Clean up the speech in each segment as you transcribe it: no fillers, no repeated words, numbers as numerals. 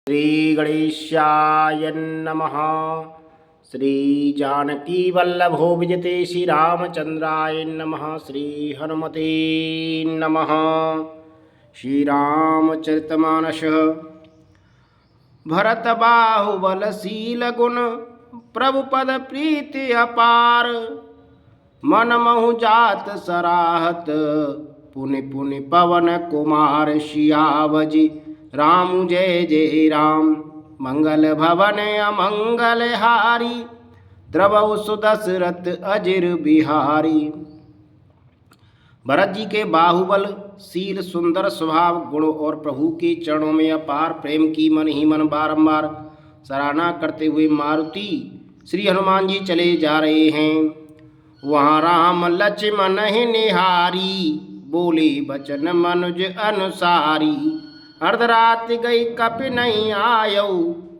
श्री गणेशाय नमः। श्री जानकी वल्लभो विजते श्री रामचंद्राय नमः। श्री हनुमते नमः। श्री रामचरितमानस। भरत बाहुबलशील गुण प्रभु पद प्रीति अपार। मन महु जात सराहत पुनि पुनि पवन कुमार। सियावजी राम जय जय राम। मंगल भवन अमंगल हारी। द्रवहु सुदशरथ अजिर बिहारी। भरत जी के बाहुबल शील सुंदर स्वभाव गुण और प्रभु के चरणों में अपार प्रेम की मन ही मन बारंबार सराहना करते हुए मारुति श्री हनुमान जी चले जा रहे हैं। वहाँ राम लक्ष्मण ही निहारी। बोले बचन मनुज अनुसारी। अर्धरात गई कपि नहीं आयो।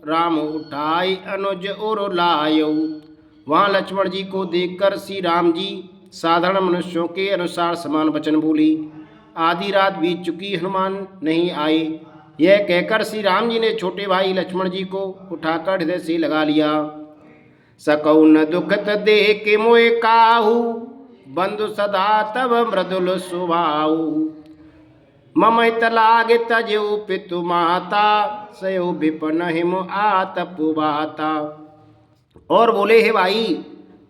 राम उठाई अनुज उर लायो। वहाँ लक्ष्मण जी को देखकर श्री राम जी साधारण मनुष्यों के अनुसार समान वचन बोली। आधी रात बीत चुकी, हनुमान नहीं आए। यह कहकर श्री राम जी ने छोटे भाई लक्ष्मण जी को उठाकर हृदय से लगा लिया। सकौ न दुखत देख मोए काहू। बंधु सदा तब मृदुल सुभाऊ। मम हित लागे तजो पितु माता। सयो विपन हिम आतपु बाता। और बोले, हे भाई,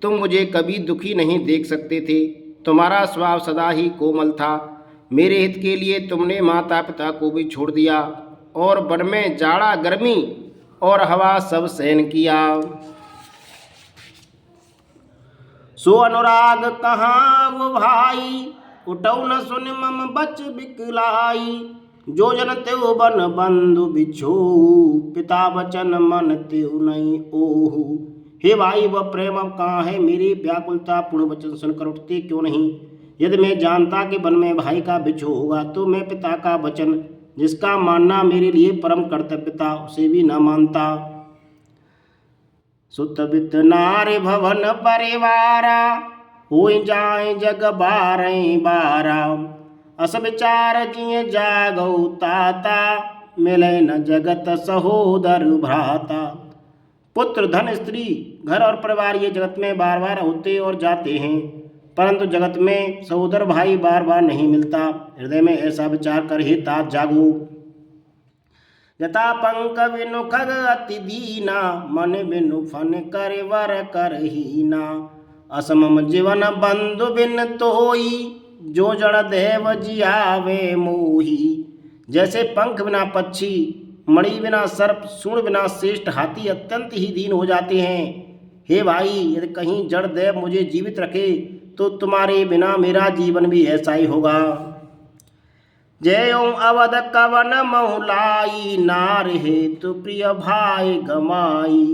तुम मुझे कभी दुखी नहीं देख सकते थे। तुम्हारा स्वभाव सदा ही कोमल था। मेरे हित के लिए तुमने माता पिता को भी छोड़ दिया और वन में जाड़ा गर्मी और हवा सब सहन किया। सो अनुराग कहाँ वो भाई। उठौ न सुन मम बच बिकलाई। जो जन तेउ बन बंधु बिछो। पिता वचन मन तेउ नहीं ओहु। हे भाई, वह प्रेम अब कहाँ है। मेरी व्याकुलता पूर्ण वचन सुनकर उठते क्यों नहीं। यदि मैं जानता कि वन में भाई का बिछो होगा तो मैं पिता का वचन, जिसका मानना मेरे लिए परम कर्तव्य था, उसे भी न मानता। सुत बित नारी भवन परिवारा। होई जाए जग बारह बारा। अस विचार जिय जागौ ताता। मिले न जगत सहोदर भ्राता। पुत्र धन स्त्री घर और परिवार ये जगत में बार बार होते और जाते हैं, परंतु जगत में सहोदर भाई बार बार नहीं मिलता। हृदय में ऐसा विचार कर हे तात जागो। यथा पंक बिनु खग अति दीना। मन बिनु फन कर वर करहीना। असमम जीवन बंधु बिन तोई। जो जड़ देव जियावे मोही। जैसे पंख बिना पक्षी, मणि बिना सर्प, सूंड बिना श्रेष्ठ हाथी अत्यंत ही दीन हो जाते हैं। हे भाई, यदि कहीं जड़ देव मुझे जीवित रखे तो तुम्हारे बिना मेरा जीवन भी ऐसा ही होगा। जय ओम अवध कवन महुलाई। नार हेतु प्रिय भाई गमाई।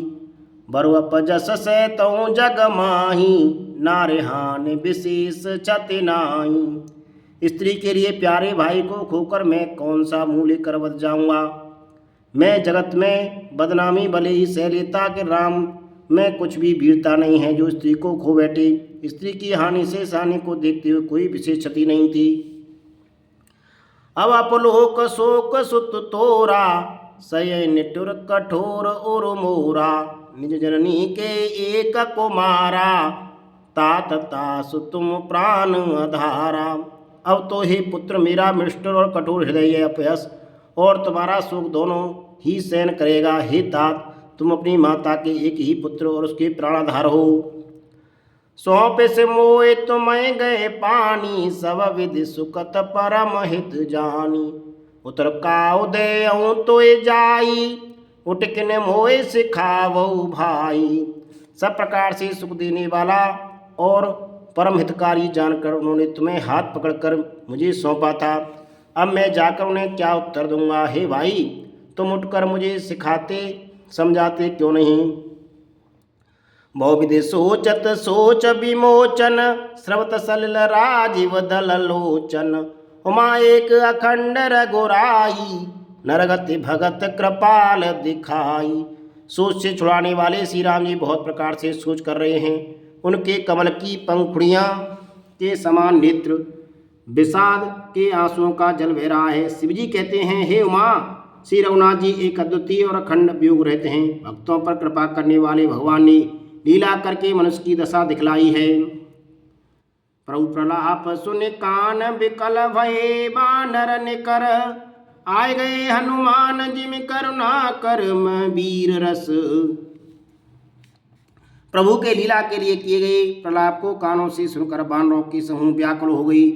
बरुअप जस से तऊ जग माही। नारिहान विशेष छति नाई। स्त्री के लिए प्यारे भाई को खोकर मैं कौन सा मुँह लेकर बच जाऊंगा। मैं जगत में बदनामी भले ही सह लेता कि राम में कुछ भी वीरता नहीं है जो स्त्री को खो बैठे। स्त्री की हानि से हानि को देखते हुए कोई विशेष क्षति नहीं थी। अब अपलोक शोक सुत तोरा। सय निटुर कठोर उर मोरा। निज जननी के एक कुमारा। तात तासु तुम प्राण आधारा। अब तो हे पुत्र, मेरा निष्ठुर और कठोर हृदय अपयस और तुम्हारा शोक दोनों ही सहन करेगा। हे तात, तुम अपनी माता के एक ही पुत्र और उसके प्राणाधार हो। सौंपे से मोए तुम्हें गए पानी। सब विधि सुखत परम हित जानी। उतर काउ दे तो जाई। उठकिन मोए सिखावो भाई। सब प्रकार से सुख देने वाला और परम हितकारी जानकर उन्होंने तुम्हें हाथ पकड़कर मुझे सौंपा था। अब मैं जाकर उन्हें क्या उत्तर दूंगा। हे भाई, तुम उठकर मुझे सिखाते समझाते क्यों नहीं। बहुविधि सोचत सोच विमोचन। स्रवत सलिल राजीव दल लोचन। उमा एक अखंड रघुराई। नरगति भगत कृपाल दिखाई। सोच से छुड़ाने वाले श्री राम जी बहुत प्रकार से सोच कर रहे हैं। उनके कमल की पंखुड़ियाँ के समान नेत्र विषाद के आंसुओं का जल बह रहा है। शिवजी कहते हैं, हे उमा, श्री रघुनाथ जी एक अद्वितीय और अखंड वियोग रहते हैं। भक्तों पर कृपा करने वाले भगवान ने लीला करके मनुष्य की दशा दिखलाई है। प्रभु प्रलाप सुन कान विकल भये बानर निकर, आए गए हनुमान जिम करुणा करम वीर रस। प्रभु के लीला के लिए किए गए प्रलाप को कानों से सुनकर बानरों की समूह व्याकुल हो गई।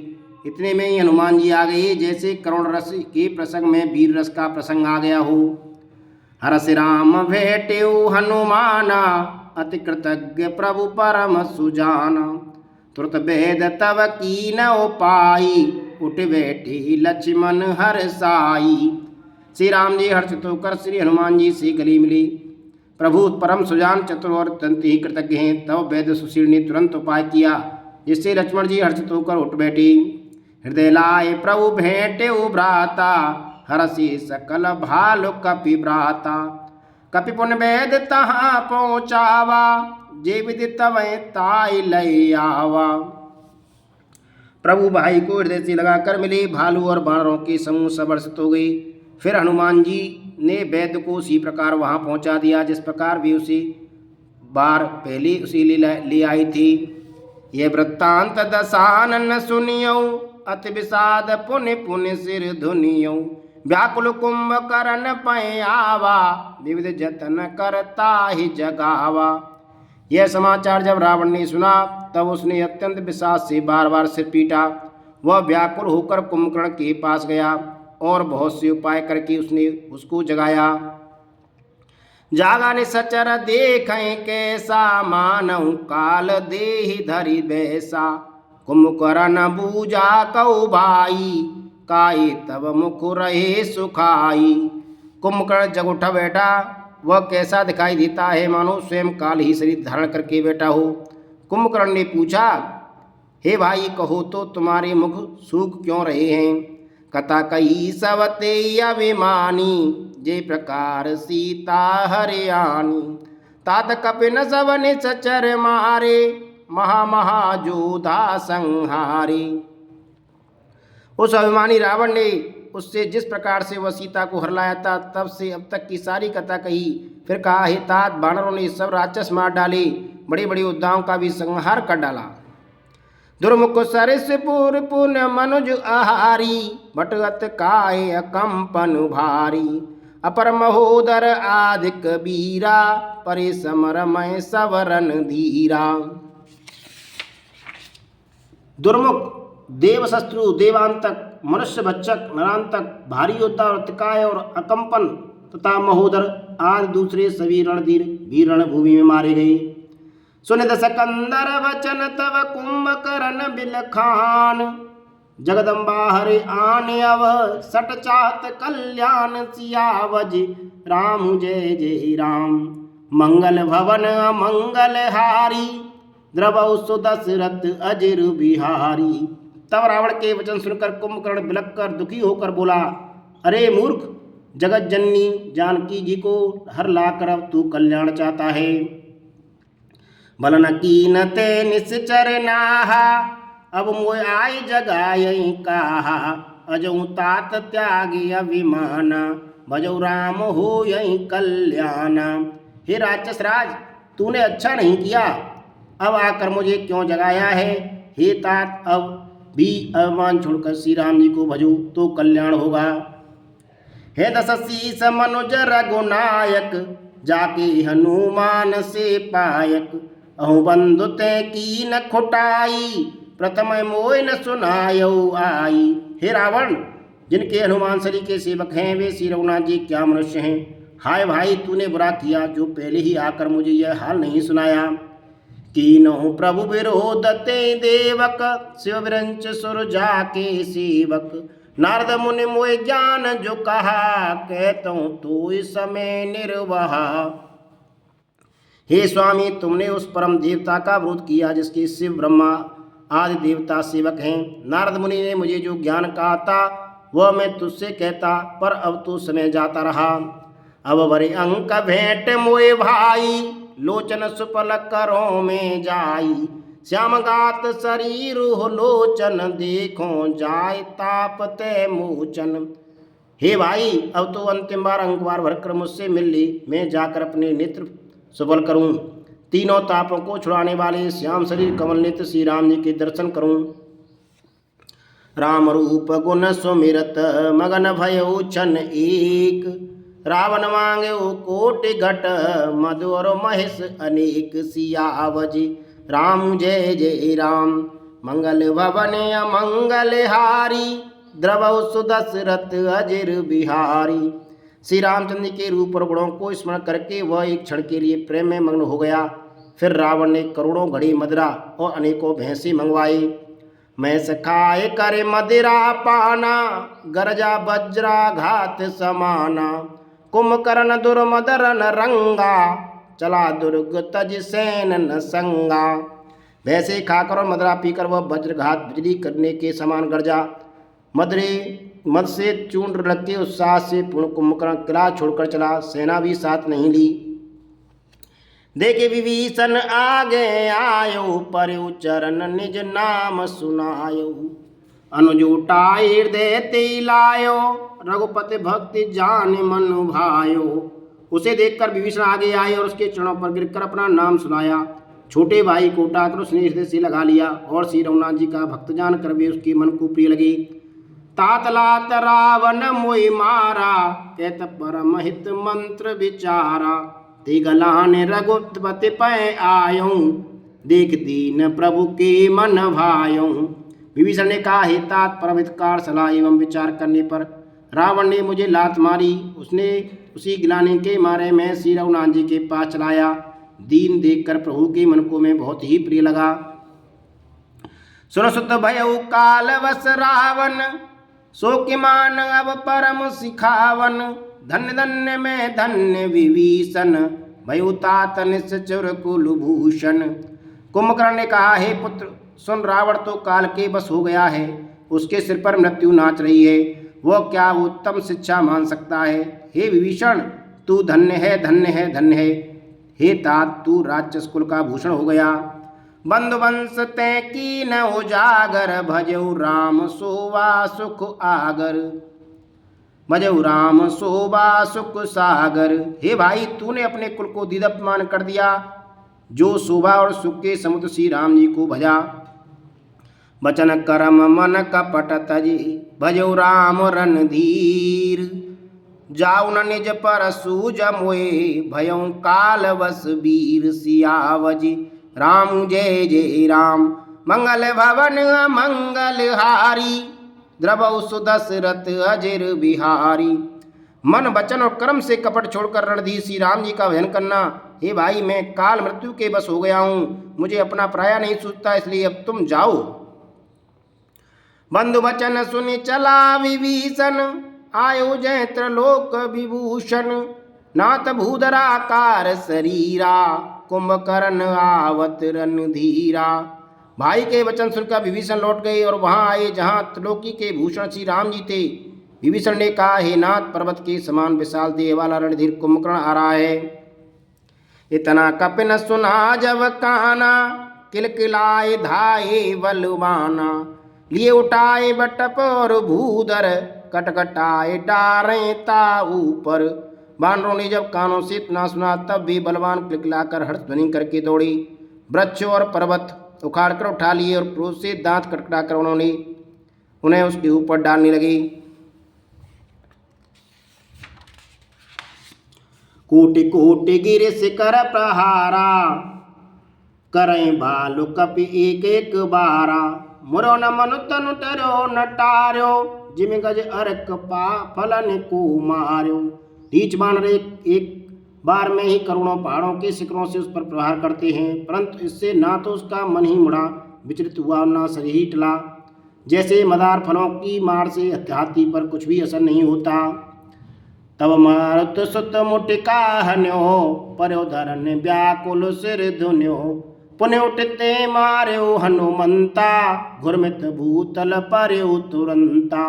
इतने में ही हनुमान जी आ गए, जैसे करुण रस के प्रसंग में वीर रस का प्रसंग आ गया हो। हरस राम भेटेऊ हनुमाना, अति कृतज्ञ प्रभु परम सुजाना। तुरत वेद तव कीन उपाई, उठ बैठे लक्ष्मण हर्षाई। श्री राम जी हर्षित होकर श्री हनुमान जी से गले मिले। प्रभु परम सुजान चतुर और अत्यंत ही कृतज्ञ हैं। तब वैद्य सुशील ने तुरंत उपाय किया, जिससे लक्ष्मण जी हर्षित होकर उठ बैठे। हृदय लाए प्रभु भेंटे भ्राता, हरसी सकल भालु कपि भ्राता। कपि पुन वेद तहाँ पहुँचावा, जे विधि तवै ताई लय आवा। प्रभु भाई को हृदय से लगाकर मिले। भालू और बानरों के समूह सब हर्षित हो गए। फिर हनुमान जी ने वैद्य को उसी प्रकार वहां पहुंचा दिया, जिस प्रकार भी उसी बार पहले उसी ले आई थी। ये वृत्तांत दशानन सुनियो, अति विषाद पुण्य पुण्य सिर धुनियो। व्याकुल कुंभकर्ण पै आवा, विविध जतन करता ही जगावा। यह समाचार जब रावण ने सुना, तब उसने अत्यंत विषाद से बार बार सिर पीटा। वह व्याकुल होकर कुंभकर्ण के पास गया और बहुत से उपाय करके उसने उसको जगाया। जागा निसचर देखें कैसा, मानव काल देहि धरि बैसा। कुंभकर्ण बूझा कऊ भाई, काई तब मुख रहे सुखाई। कुंभकर्ण जग उठा बैठा। वह कैसा दिखाई देता है, मानो स्वयं काल ही शरीर धारण करके बैठा हो। कुंभकर्ण ने पूछा, हे भाई कहो तो तुम्हारे मुख सूख क्यों रहे हैं। कथा कही सवते अभिमानी, जे प्रकार सीता हरियाणी। तात कपिन सवन सचर मारे, महा महाजोधा संहारे। उस अभिमानी रावण ने उससे जिस प्रकार से वह सीता को हर लाया था, तब से अब तक की सारी कथा कही। फिर कहा, हे तात, बानरों ने सब राक्षस मार डाले, बड़े बड़े योद्धाओं का भी संहार कर डाला। दुर्मुख सरिस पुर पुन मनुज आहारी, भटगत काय कंपन भारी। अपर महोदर आदिक बीरा, परे समर मय सवरन धीरा। दुर्मुख, देवशत्रु, देवांतक, मनुष्य भक्षक, नरांतक, भारी योद्धा और अतिकाय और अकंपन तथा महोदर आदि दूसरे सभी रणधीर भी रणभूमि में मारे गए। सुन दस कंदर वचन तव कुंभकर्ण बिलखान। जगदम्बा हरि आन अव, सट चात कल्याण सियावज। राम जय जय राम, मंगल भवन अमंगल हारी। द्रवौ सुदशरथ अजिर बिहारी। तब रावण के वचन सुनकर कुंभकर्ण बिलक कर दुखी होकर बोला, अरे मूर्ख, जगत जननी जानकी जी को हर लाकर अब तू कल्याण चाहता है। बलन कीन ते निश्चर नाहा, अब मोय आई जगायई काहा। अजऊ तात त्यागी अभिमाना, भजऊ राम हो यही कल्याणा। हे राक्षस राज, तूने अच्छा नहीं किया, अब आकर मुझे क्यों जगाया है। हे तात, अब भी अभिमान छोड़कर श्री राम जी को भजो तो कल्याण होगा। हे दशशीष मनुज रघुनायक, जाके हनुमान से पायक। अहु बंधु ते कीन खुटाई, प्रथम मोय न सुनायऊ आई। हे रावण, जिनके हनुमान श्री के सेवक हैं, वे श्री रघुनाथ जी क्या मनुष्य हैं। हाय भाई, तूने बुरा किया जो पहले ही आकर मुझे यह हाल नहीं सुनाया। कीनहु प्रभु विरोध ते देवक, शिव विरंच सुर जाके सेवक। नारद मुनि मोय ज्ञान जो कहा, कहतूँ तो इस समय निर्वहा। हे स्वामी, तुमने उस परम देवता का विरोध किया जिसके शिव ब्रह्मा आदि देवता सेवक हैं। नारद मुनि ने मुझे जो ज्ञान कहा था वह मैं तुझसे कहता, पर अब तो समय जाता रहा। अब बरे अंक भेंट मोए भाई, लोचन सुपल करों में जाई। श्याम गात शरीर हो लोचन, देखो जाय ताप ते मोचन। हे भाई, अब तो अंतिम बार अंकवार भरकर मुझसे मिल ली, मैं जाकर अपने नेत्र सबल करूं, तीनों तापों को छुड़ाने वाले श्याम शरीर कमल नेत्र श्री राम जी के दर्शन करूं। राम रूप गुण सुमिरत मगन भयो छन एक, रावण मांगे कोटि घट मधुर महेश अनेक, सियावज राम जय जय राम, मंगल भवन अमंगल हारी, द्रवौ सुदशरथ अजिर बिहारी। श्री रामचंद्र के रूप और गुणों को स्मरण करके वह एक क्षण के लिए प्रेम में मग्न हो गया। फिर रावण ने करोड़ों घड़ी मदिरा और अनेकों भैंसी मंगवाई। मैंस खाए करे मदिरा पाना, गरजा वज्रा घात समाना, कुंभकर्ण दुर्मदरन रंगा, चला दुर्ग तज सैन न संगा। भैंसे खाकर और मदिरा पीकर वह वज्रघात बिजली करने के समान गरजा। मद से चूर्ण रख के उत्साह से पूर्ण कुंभकर्ण किला छोड़कर चला, सेना भी साथ नहीं ली। देखे विभीषण आगे आयो, परयु चरण निज नाम सुनायो, अनुजूटा हृदय ते लायो, रघुपति भक्ति जान मन भायो। उसे देखकर विभीषण आगे आए और उसके चरणों पर गिरकर अपना नाम सुनाया। छोटे भाई को उठाकर उसने हृदय से लगा लिया और श्री रघुनाथ जी का भक्त जान कर भी उसके मन को प्रिय लगी। तातलात रावण मोहि मारा, कहत परम हित मंत्र विचारा, ते गलान रघुपति पै आयो, देख दीन प्रभु के मन भायो। विभीषण ने कहा, हे तात, परम हितकार सलाह एवं विचार करने पर रावण ने मुझे लात मारी। उसने उसी गिलाने के मारे में श्री रघुनाथ जी के पास चलाया। दीन देखकर प्रभु के मन को मैं बहुत ही प्रिय लगा। सुन सुत भयउ काल वस रावण, सो के मान अब परम सिखावन, धन्य धन्य में धन्य विभीषण, भयउ तात निश्चर कुलभूषण। कुंभकर्ण ने कहा, हे पुत्र सुन, रावण तो काल के बस हो गया है, उसके सिर पर मृत्यु नाच रही है, वह क्या उत्तम शिक्षा मान सकता है। हे विभीषण, तू धन्य है, धन्य है, धन्य है। हे तात, तू राक्षस कुल का भूषण हो गया। बंधुवंश तै की न उजागर, भजऊ राम सोवा सुख आगर, भजऊ राम सोवा सुख सागर। हे भाई, तूने अपने कुल को दीदप्यमान कर दिया, जो शोभा और सुख के समुद्र श्री राम जी को भजा। बचन करम मन कपट तजी, भजऊ राम रणधीर, जाऊ न निज पर सूज मोए, भयऊ काल वस वीर। सियावज राम जय जय राम, मंगल भवन मंगल हारी, द्रवौ सुदशरथ अजिर बिहारी। मन वचन और कर्म से कपट छोड़कर रणधीर श्री राम जी का भजन करना। हे भाई, मैं काल मृत्यु के बस हो गया हूँ, मुझे अपना पराया नहीं सूझता, इसलिए अब तुम जाओ। बंधु वचन सुनि चला विभीषण, आयो जय त्रिलोक विभूषण, नाथ भूधराकार शरीरा, कुंभकर्ण आवत रणधीरा। भाई के वचन सुनकर विभीषण लौट गए और वहां आए जहां त्रिलोकी के भूषण श्री राम जी थे। विभीषण ने कहा, हे नाथ, पर्वत के समान विशाल देह वाला रणधीर कुंभकर्ण आ रहा है। इतना कपिन सुना जब काना, किलकिलाए धाये बलवाना, लिए उठाए बटप और भूधर, कटकटाए डारे ता ऊपर। बानरों ने जब कानों से इतना सुना तब भी बलवान किलकिलाकर हर्षध्वनि करके दौड़ी। वृक्ष और पर्वत उखाड़कर उठा लिए और क्रोध से दांत कटकटाकर उन्होंने उन्हें उसके ऊपर डालने लगे। कोटि कोटि गिर शिखर प्रहारा, करें बालु कपि एक एक बारा, मुरो न मनु तनु टरो न टार्यो, जिम गज अर्क पा फलन को मार्यो। रीछ बानर एक बार में ही करोड़ों पहाड़ों के शिखरों से उस पर प्रहार करते हैं, परंतु इससे ना तो उसका मन ही मुड़ा विचलित हुआ और ना शरीर ही टला। जैसे मदार फलों की मार से हाथी पर कुछ भी असर नहीं होता। तब मारुत सुत मुटिका हन्यो, पर्यो धरन व्याकुल सिर धुन्यो, पुण्य उठते मार्यो हनुमंता, घुरमित भूतल पर्यो तुरंता।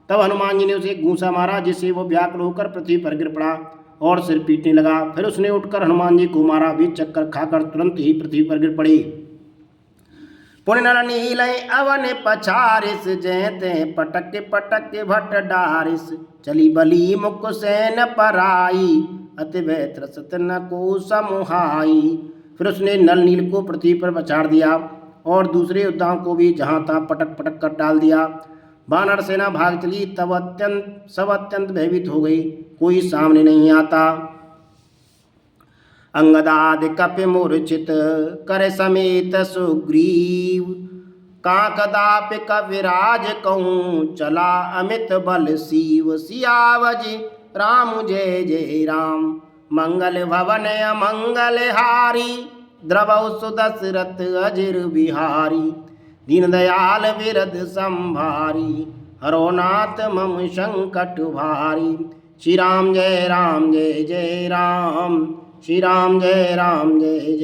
तब हनुमान जी ने उसे गूंसा मारा, जिससे वो व्याकुल होकर पृथ्वी पर गिर पड़ा और सिर पीटने लगा। फिर उसने उठकर हनुमान जी को मारा भी, चक्कर खाकर तुरंत ही पृथ्वी पर गिर पड़ी। पुण्य नर नील अवन पछारिस जयते पटक पटक भट डारिस चली बली मुख सैन पराई अति वह त्रसत न को समुहाई। फिर उसने नल नील को पृथ्वी पर पछाड़ दिया और दूसरे योद्धाओं को भी जहाँ तहाँ पटक पटक कर डाल दिया। वानर सेना भाग चली, तब सब अत्यंत भयभीत हो गई, कोई सामने नहीं आता। अंगदादि कपि मूर्छित कर समेत सुग्रीव काकदापि कविराज कहूँ चला अमित बल शिव। सियावज राम जय जय राम मंगल भवन अमंगल हारी द्रवौ सुदशरथ अजिर बिहारी दीन दयाल विरद संभारी हरो नाथ मम संकट भारी। श्री राम जय जय राम, श्री राम जय जय।